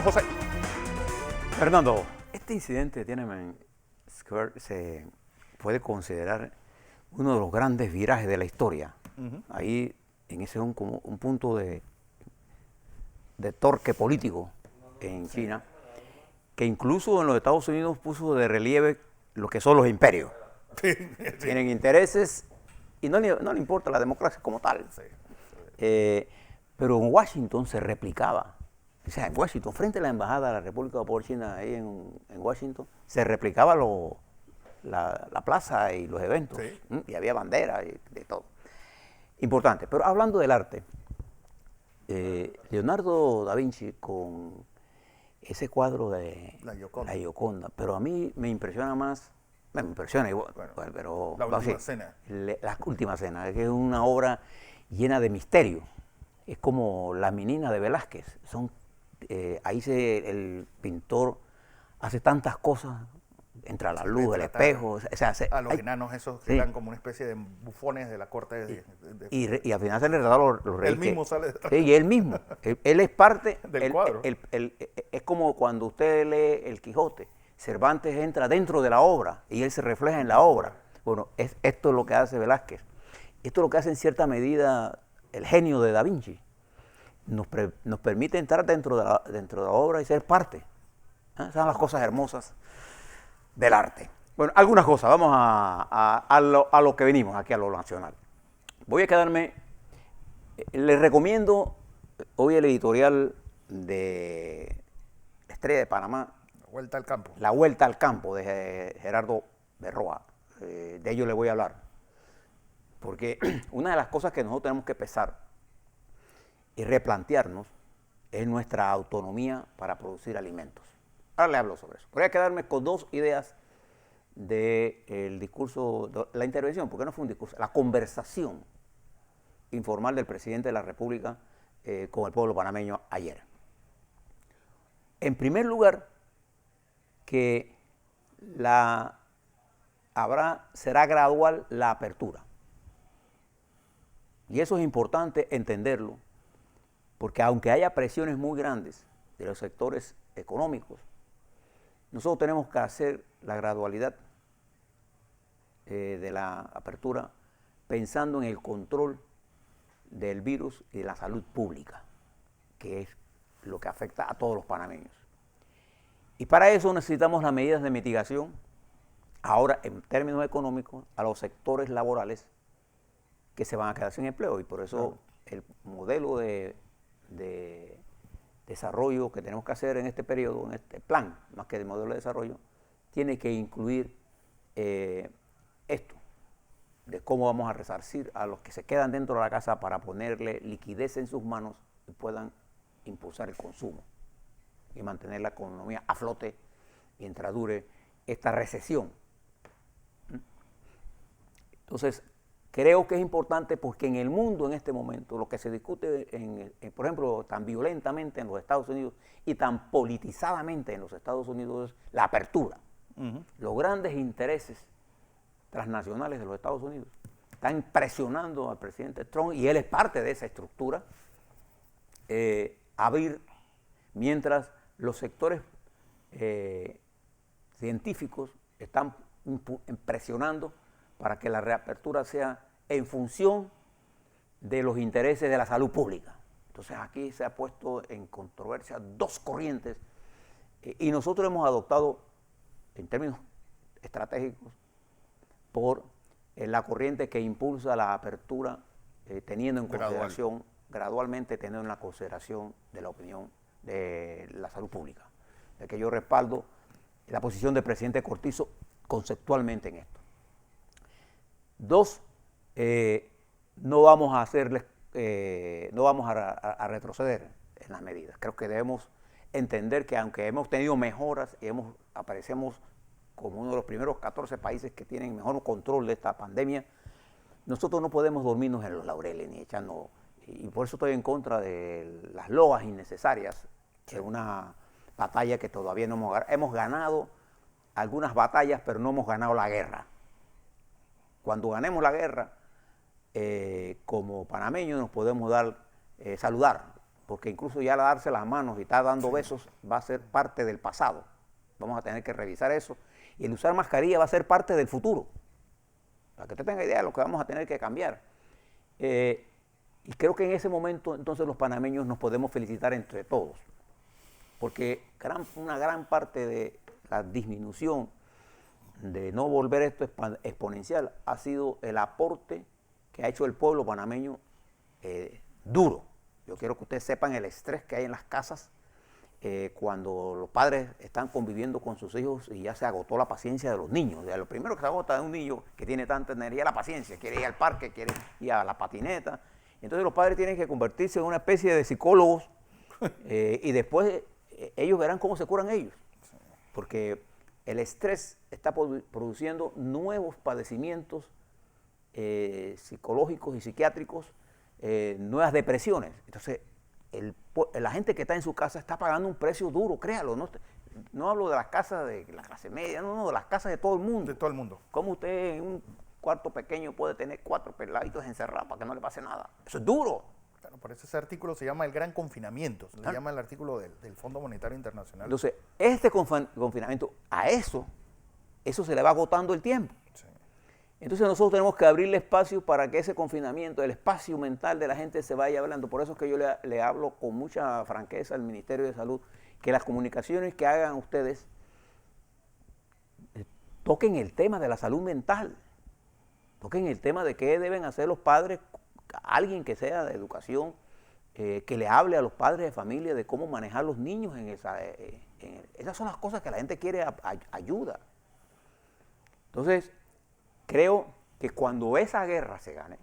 José. Fernando, este incidente de Tiananmen Square se puede considerar uno de los grandes virajes de la historia. Ahí, en ese como un punto de torque político en China, que incluso en los Estados Unidos puso de relieve lo que son los imperios. Tienen intereses y no le importa la democracia como tal. Pero en Washington se replicaba. O sea, en Washington, frente a la embajada de la República Popular China, ahí en Washington, se replicaba la plaza y los eventos. Y había banderas y de todo. Importante. Pero hablando del arte, Leonardo da Vinci con ese cuadro de La Gioconda, pero a mí me impresiona más, me impresiona igual, pero la última cena. La última cena, que es una obra llena de misterio. Es como La menina de Velázquez. Ahí el pintor hace tantas cosas, entra la luz, el espejo. A los enanos esos que eran como una especie de bufones de la corte. Y al final se le regala los reyes. Él mismo sale detrás. Sí, y él mismo. él es parte del cuadro. Es como cuando usted lee El Quijote. Cervantes entra dentro de la obra y él se refleja en la obra. Bueno, esto es lo que hace Velázquez. Esto es lo que hace en cierta medida el genio de Da Vinci. Nos permite entrar dentro de la obra y ser parte. Esas son las cosas hermosas del arte. Bueno, algunas cosas. Vamos a lo que venimos aquí, a lo nacional. Voy a quedarme. Les recomiendo hoy el editorial de Estrella de Panamá. La Vuelta al Campo. La Vuelta al Campo de Gerardo Berroa. De ello le voy a hablar. Porque una de las cosas que nosotros tenemos que pensar y replantearnos es nuestra autonomía para producir alimentos. Ahora le hablo sobre eso. Voy a quedarme con dos ideas del discurso, de la intervención, porque no fue un discurso, la conversación informal del presidente de la República con el pueblo panameño ayer. En primer lugar, que será gradual la apertura. Y eso es importante entenderlo, porque aunque haya presiones muy grandes de los sectores económicos, nosotros tenemos que hacer la gradualidad de la apertura pensando en el control del virus y de la salud pública, que es lo que afecta a todos los panameños. Y para eso necesitamos las medidas de mitigación, ahora en términos económicos, a los sectores laborales que se van a quedar sin empleo. Y por eso el modelo de desarrollo que tenemos que hacer en este periodo, en este plan, más que de modelo de desarrollo, tiene que incluir esto, de cómo vamos a resarcir a los que se quedan dentro de la casa para ponerle liquidez en sus manos y puedan impulsar el consumo y mantener la economía a flote mientras dure esta recesión. Entonces, creo que es importante porque en el mundo en este momento lo que se discute, por ejemplo, tan violentamente en los Estados Unidos y tan politizadamente en los Estados Unidos es la apertura. Los grandes intereses transnacionales de los Estados Unidos están presionando al presidente Trump, y él es parte de esa estructura, abrir, mientras los sectores científicos están presionando para que la reapertura sea en función de los intereses de la salud pública. Entonces aquí se ha puesto en controversia dos corrientes y nosotros hemos adoptado, en términos estratégicos, por la corriente que impulsa la apertura teniendo en consideración, gradualmente teniendo en la consideración de la opinión de la salud pública, de que yo respaldo la posición del presidente Cortizo conceptualmente en esto. Dos, no vamos a hacerles, no vamos a retroceder en las medidas. Creo que debemos entender que aunque hemos tenido mejoras y aparecemos como uno de los primeros 14 países que tienen mejor control de esta pandemia, nosotros no podemos dormirnos en los laureles ni echarnos, y por eso estoy en contra de las loas innecesarias en una batalla que todavía no hemos ganado algunas batallas, pero no hemos ganado la guerra. Cuando ganemos la guerra, como panameños nos podemos saludar, porque incluso ya darse las manos y estar dando besos va a ser parte del pasado. Vamos a tener que revisar eso. Y el usar mascarilla va a ser parte del futuro. Para que usted tenga idea de lo que vamos a tener que cambiar. Y creo que en ese momento, entonces, los panameños nos podemos felicitar entre todos. Porque una gran parte de la disminución de no volver esto exponencial ha sido el aporte que ha hecho el pueblo panameño duro. Yo quiero que ustedes sepan el estrés que hay en las casas cuando los padres están conviviendo con sus hijos y ya se agotó la paciencia de los niños. Lo primero que se agota de un niño que tiene tanta energía es la paciencia, quiere ir al parque, quiere ir a la patineta. Entonces los padres tienen que convertirse en una especie de psicólogos y después ellos verán cómo se curan ellos. Porque el estrés está produciendo nuevos padecimientos psicológicos y psiquiátricos, nuevas depresiones. Entonces, la gente que está en su casa está pagando un precio duro, créalo. No hablo de las casas de la clase media, no, de las casas de todo el mundo. De todo el mundo. ¿Cómo usted en un cuarto pequeño puede tener 4 peladitos encerrados para que no le pase nada? Eso es duro. Claro, por eso ese artículo se llama el gran confinamiento, se le llama el artículo del Fondo Monetario Internacional. Entonces, este confinamiento, a eso se le va agotando el tiempo. Sí. Entonces nosotros tenemos que abrirle espacio para que ese confinamiento, el espacio mental de la gente se vaya hablando. Por eso es que yo le hablo con mucha franqueza al Ministerio de Salud, que las comunicaciones que hagan ustedes toquen el tema de la salud mental, toquen el tema de qué deben hacer los padres, alguien que sea de educación, que le hable a los padres de familia de cómo manejar los niños esas son las cosas que la gente quiere ayuda. Entonces, creo que cuando esa guerra se gane,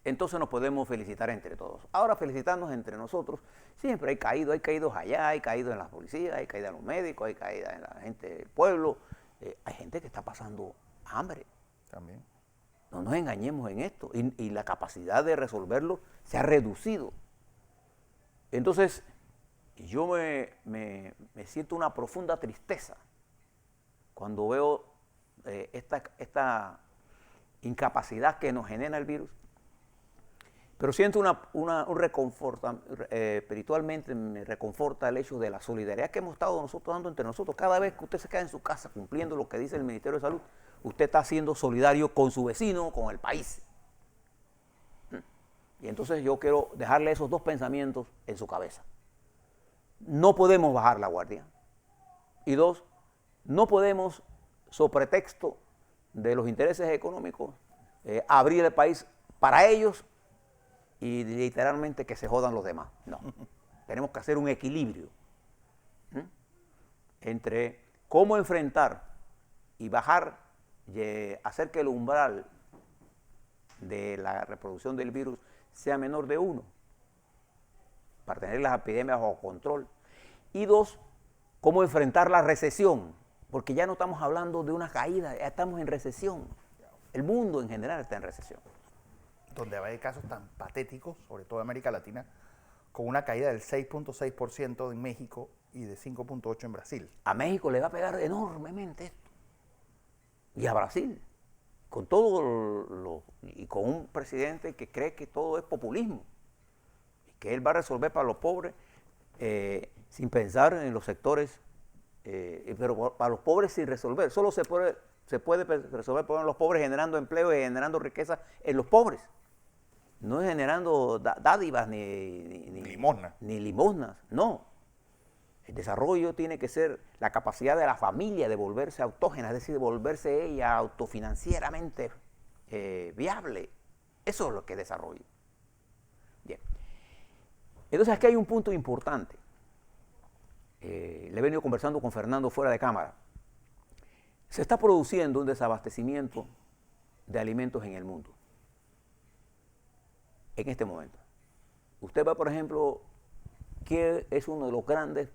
entonces nos podemos felicitar entre todos. Ahora, felicitarnos entre nosotros, siempre hay caídos allá, hay caídos en las policías, hay caídas en los médicos, hay caídas en la gente del pueblo, hay gente que está pasando hambre. También. No nos engañemos en esto, y la capacidad de resolverlo se ha reducido. Entonces, yo me siento una profunda tristeza cuando veo esta incapacidad que nos genera el virus, pero siento un reconforta, espiritualmente me reconforta el hecho de la solidaridad que hemos estado nosotros dando entre nosotros. Cada vez que usted se queda en su casa cumpliendo lo que dice el Ministerio de Salud, usted está siendo solidario con su vecino, con el país. Y entonces yo quiero dejarle esos dos pensamientos en su cabeza. No podemos bajar la guardia. Y dos, no podemos, sobre pretexto de los intereses económicos, abrir el país para ellos y literalmente que se jodan los demás. No, tenemos que hacer un equilibrio entre cómo enfrentar y bajar, hacer que el umbral de la reproducción del virus sea menor de 1, para tener las epidemias bajo control. Y dos, cómo enfrentar la recesión, porque ya no estamos hablando de una caída, ya estamos en recesión. El mundo en general está en recesión. Donde hay casos tan patéticos, sobre todo en América Latina, con una caída del 6.6% en México y de 5.8% en Brasil. A México le va a pegar enormemente esto. Y a Brasil, con todo y con un presidente que cree que todo es populismo, y que él va a resolver para los pobres sin pensar en los sectores, pero para los pobres sin resolver. Solo se puede resolver para los pobres generando empleo y generando riqueza en los pobres. No es generando dádivas ni limosnas, no. El desarrollo tiene que ser la capacidad de la familia de volverse autógena, es decir, de volverse ella autofinancieramente viable. Eso es lo que es desarrollo. Bien. Entonces aquí hay un punto importante. Le he venido conversando con Fernando fuera de cámara. Se está produciendo un desabastecimiento de alimentos en el mundo. En este momento. Usted va, por ejemplo, que es uno de los grandes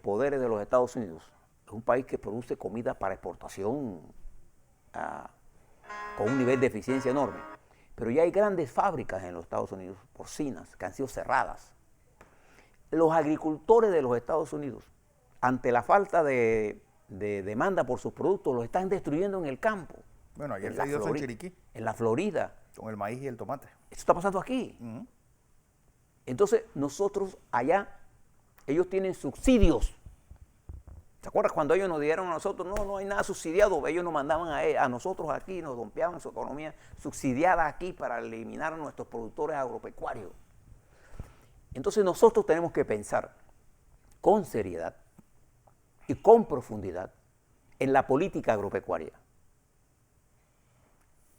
poderes de los Estados Unidos. Es un país que produce comida para exportación con un nivel de eficiencia enorme. Pero ya hay grandes fábricas en los Estados Unidos, porcinas, que han sido cerradas. Los agricultores de los Estados Unidos, ante la falta de demanda por sus productos, los están destruyendo en el campo. Bueno, ayer se dio eso en Chiriquí. En la Florida. Con el maíz y el tomate. Eso está pasando aquí. Entonces, nosotros allá, ellos tienen subsidios. ¿Se acuerdan cuando ellos nos dieron a nosotros? No, no hay nada subsidiado. Ellos nos mandaban a nosotros aquí, nos dompeaban su economía subsidiada aquí para eliminar a nuestros productores agropecuarios. Entonces nosotros tenemos que pensar con seriedad y con profundidad en la política agropecuaria,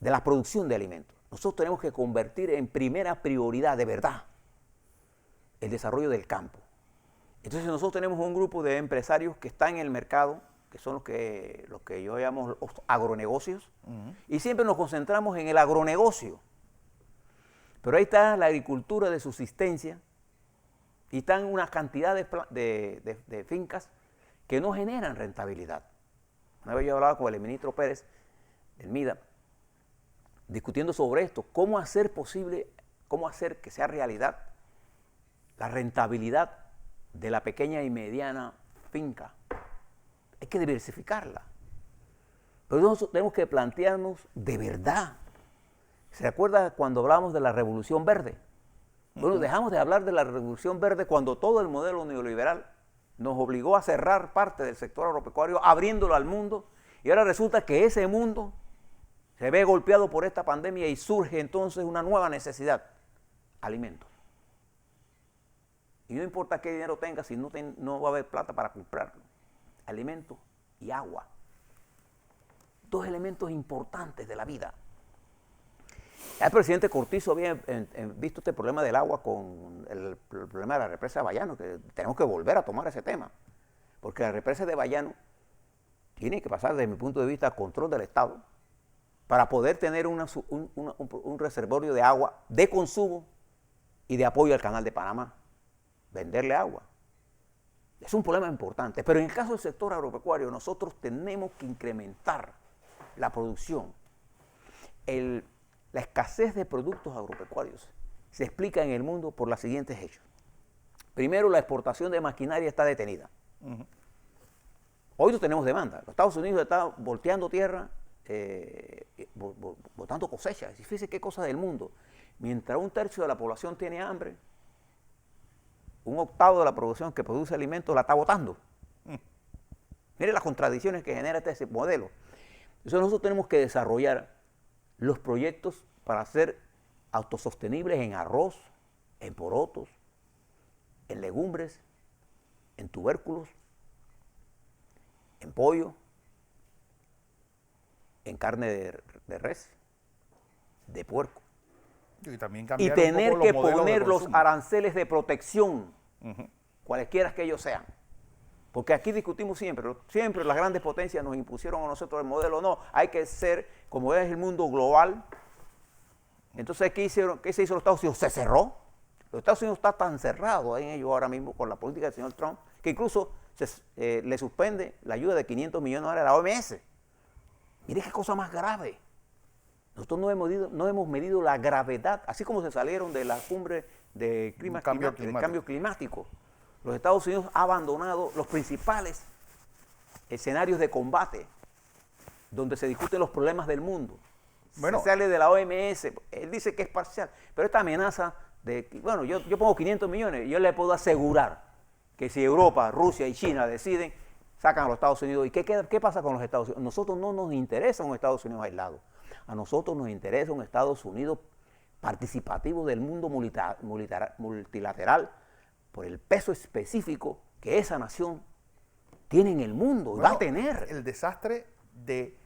de la producción de alimentos. Nosotros tenemos que convertir en primera prioridad, de verdad, el desarrollo del campo. Entonces nosotros tenemos un grupo de empresarios que están en el mercado, que son los que yo llamo los agronegocios, y siempre nos concentramos en el agronegocio. Pero ahí está la agricultura de subsistencia, y están una cantidad de fincas que no generan rentabilidad. Una vez yo hablaba con el ministro Pérez, del MIDA, discutiendo sobre esto, cómo hacer que sea realidad la rentabilidad de la pequeña y mediana finca. Hay que diversificarla. Pero nosotros tenemos que plantearnos de verdad. ¿Se acuerda cuando hablamos de la Revolución Verde? Bueno, dejamos de hablar de la Revolución Verde cuando todo el modelo neoliberal nos obligó a cerrar parte del sector agropecuario, abriéndolo al mundo, y ahora resulta que ese mundo se ve golpeado por esta pandemia y surge entonces una nueva necesidad: alimentos. Y no importa qué dinero tenga, si no va a haber plata para comprarlo. Alimentos y agua. Dos elementos importantes de la vida. El presidente Cortizo había visto este problema del agua con el problema de la represa de Bayano, que tenemos que volver a tomar ese tema, porque la represa de Bayano tiene que pasar, desde mi punto de vista, a control del Estado, para poder tener un reservorio de agua de consumo y de apoyo al Canal de Panamá. Venderle agua. Es un problema importante, pero en el caso del sector agropecuario nosotros tenemos que incrementar la producción. La escasez de productos agropecuarios se explica en el mundo por los siguientes hechos. Primero, la exportación de maquinaria está detenida. Hoy no tenemos demanda. Los Estados Unidos están volteando tierra, botando cosechas. Fíjense qué cosa del mundo. Mientras un tercio de la población tiene hambre, un octavo de la producción que produce alimentos la está botando. Mire las contradicciones que genera este modelo. Entonces nosotros tenemos que desarrollar los proyectos para ser autosostenibles en arroz, en porotos, en legumbres, en tubérculos, en pollo, en carne de res, de puerco. Y tener que poner los aranceles de protección, cualesquiera que ellos sean. Porque aquí discutimos siempre las grandes potencias nos impusieron a nosotros el modelo, no, hay que ser, como es el mundo global. Entonces, ¿qué se hizo los Estados Unidos? Se cerró. Los Estados Unidos está tan cerrado en ellos ahora mismo con la política del señor Trump, que incluso le suspende la ayuda de 500 millones de dólares a la OMS. Mire qué cosa más grave. Nosotros no hemos medido la gravedad, así como se salieron de la cumbre de cambio climático. Los Estados Unidos han abandonado los principales escenarios de combate donde se discuten los problemas del mundo. Bueno, se sale de la OMS, él dice que es parcial, pero esta amenaza de, bueno, yo pongo 500 millones, yo le puedo asegurar que si Europa, Rusia y China deciden, sacan a los Estados Unidos. ¿Y qué pasa con los Estados Unidos? A nosotros no nos interesa un Estados Unidos aislado. A nosotros nos interesa un Estados Unidos participativo del mundo multilateral por el peso específico que esa nación tiene en el mundo y va a tener. El desastre de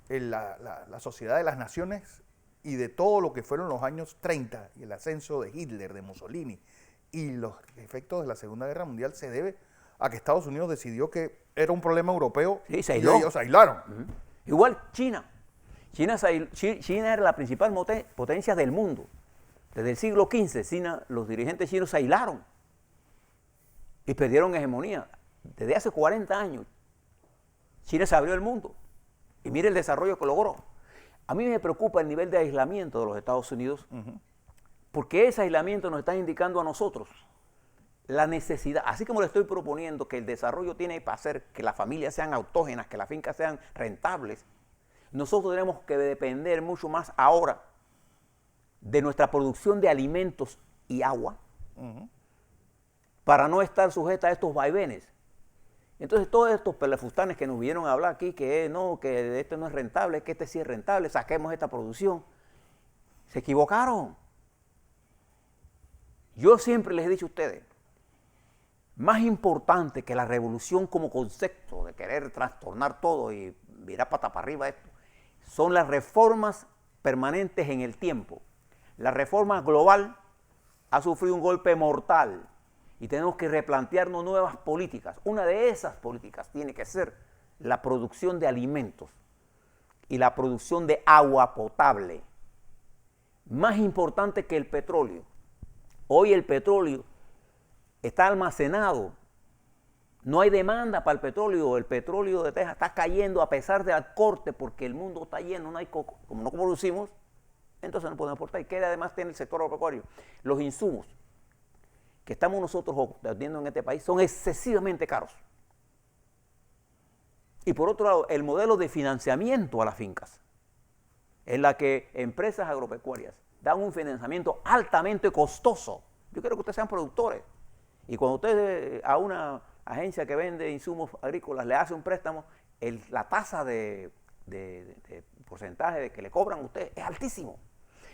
la sociedad de las naciones y de todo lo que fueron los años 30 y el ascenso de Hitler, de Mussolini y los efectos de la Segunda Guerra Mundial se debe a que Estados Unidos decidió que era un problema europeo y ellos se aislaron. Igual China. China era la principal potencia del mundo. Desde el siglo XV, los dirigentes chinos se aislaron y perdieron hegemonía. Desde hace 40 años, China se abrió al mundo. Y mire el desarrollo que logró. A mí me preocupa el nivel de aislamiento de los Estados Unidos, porque ese aislamiento nos está indicando a nosotros la necesidad, así como le estoy proponiendo que el desarrollo tiene para hacer que las familias sean autógenas, que las fincas sean rentables, nosotros tenemos que depender mucho más ahora de nuestra producción de alimentos y agua, para no estar sujeta a estos vaivenes. Entonces todos estos pelefustanes que nos vinieron a hablar aquí, que no, que esto no es rentable, que este sí es rentable, saquemos esta producción, se equivocaron. Yo siempre les he dicho a ustedes, más importante que la revolución como concepto de querer trastornar todo y virar pata para arriba esto, son las reformas permanentes en el tiempo. La reforma global ha sufrido un golpe mortal y tenemos que replantearnos nuevas políticas. Una de esas políticas tiene que ser la producción de alimentos y la producción de agua potable. Más importante que el petróleo. Hoy el petróleo está almacenado. No hay demanda para el petróleo de Texas está cayendo a pesar del corte porque el mundo está lleno, no hay coco. Como no producimos, entonces no podemos aportar. Y que además tiene el sector agropecuario. Los insumos que estamos nosotros obteniendo en este país son excesivamente caros. Y por otro lado, el modelo de financiamiento a las fincas, en la que empresas agropecuarias dan un financiamiento altamente costoso. Yo quiero que ustedes sean productores. Y cuando usted a una agencia que vende insumos agrícolas le hace un préstamo, la tasa de porcentaje de que le cobran a usted es altísimo.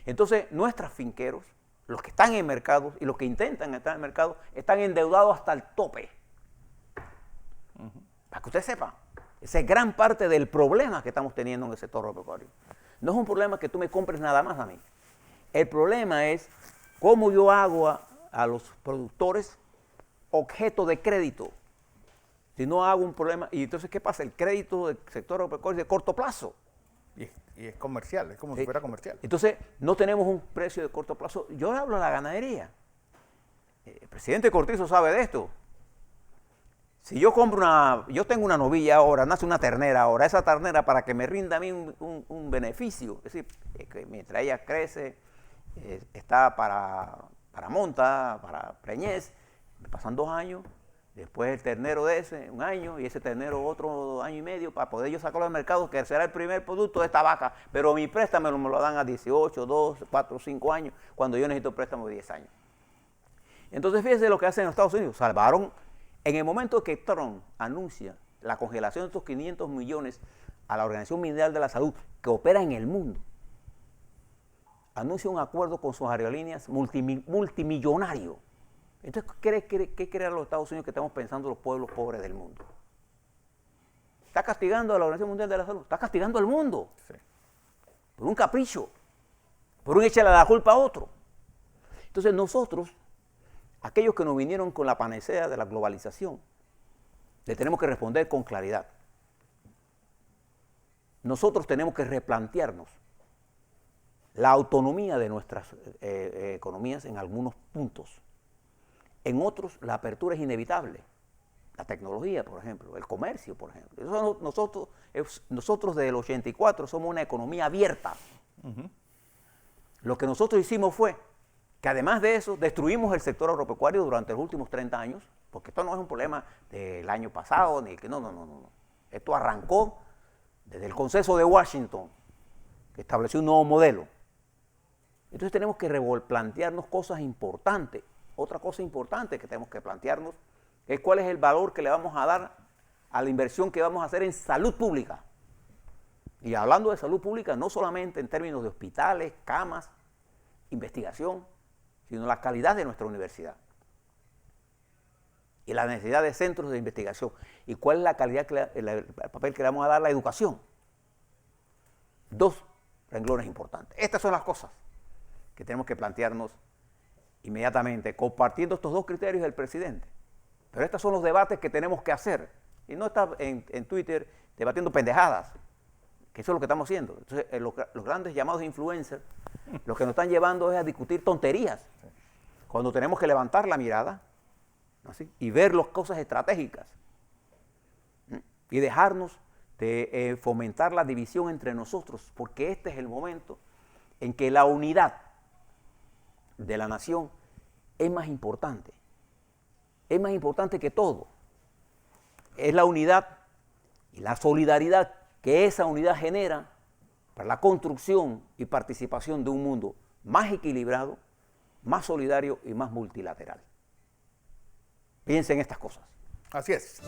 Entonces, nuestros finqueros, los que están en mercados y los que intentan estar en mercado, están endeudados hasta el tope. Para que usted sepa, esa es gran parte del problema que estamos teniendo en el sector agropecuario. No es un problema que tú me compres nada más a mí. El problema es cómo yo hago a los productores objeto de crédito. Si no hago un problema, y entonces, ¿qué pasa? El crédito del sector agropecuario es de corto plazo. Y es comercial, es como si fuera comercial. Entonces, no tenemos un precio de corto plazo. Yo le hablo a la ganadería. El presidente Cortizo sabe de esto. Si yo compro yo tengo una novilla ahora, nace una ternera ahora, esa ternera para que me rinda a mí un beneficio, es decir, que mientras ella crece, está para monta, para preñez, me pasan 2 años, después el ternero de ese, 1 año, y ese ternero otro 1 año y medio, para poder yo sacarlo al mercado, que será el primer producto de esta vaca, pero mi préstamo me lo dan a 18, 2, 4, 5 años, cuando yo necesito préstamo de 10 años. Entonces fíjense lo que hacen en los Estados Unidos, salvaron, en el momento que Trump anuncia la congelación de estos 500 millones a la Organización Mundial de la Salud, que opera en el mundo, anuncia un acuerdo con sus aerolíneas multimillonario. Entonces, ¿qué creen los Estados Unidos que estamos pensando los pueblos pobres del mundo? Está castigando a la Organización Mundial de la Salud, está castigando al mundo. Sí. Por un capricho, por un echarle la culpa a otro. Entonces nosotros, aquellos que nos vinieron con la panacea de la globalización, le tenemos que responder con claridad. Nosotros tenemos que replantearnos la autonomía de nuestras economías en algunos puntos. En otros, la apertura es inevitable. La tecnología, por ejemplo, el comercio, por ejemplo. Nosotros desde el 84 somos una economía abierta. Lo que nosotros hicimos fue que además de eso, destruimos el sector agropecuario durante los últimos 30 años, porque esto no es un problema del año pasado, ni que no. Esto arrancó desde el Consenso de Washington, que estableció un nuevo modelo. Entonces tenemos que replantearnos cosas importantes. Otra cosa importante que tenemos que plantearnos es cuál es el valor que le vamos a dar a la inversión que vamos a hacer en salud pública. Y hablando de salud pública, no solamente en términos de hospitales, camas, investigación, sino la calidad de nuestra universidad. Y la necesidad de centros de investigación. Y cuál es la calidad, el papel que le vamos a dar a la educación. 2 renglones importantes. Estas son las cosas que tenemos que plantearnos inmediatamente, compartiendo estos 2 criterios del presidente. Pero estos son los debates que tenemos que hacer. Y no estar en Twitter debatiendo pendejadas, que eso es lo que estamos haciendo. Entonces, los grandes llamados influencers, lo que nos están llevando es a discutir tonterías, cuando tenemos que levantar la mirada, ¿así?, y ver las cosas estratégicas, y dejarnos de fomentar la división entre nosotros, porque este es el momento en que la unidad de la nación es más importante que todo. Es la unidad y la solidaridad que esa unidad genera para la construcción y participación de un mundo más equilibrado más solidario y más multilateral. Piensen en estas cosas. Así es.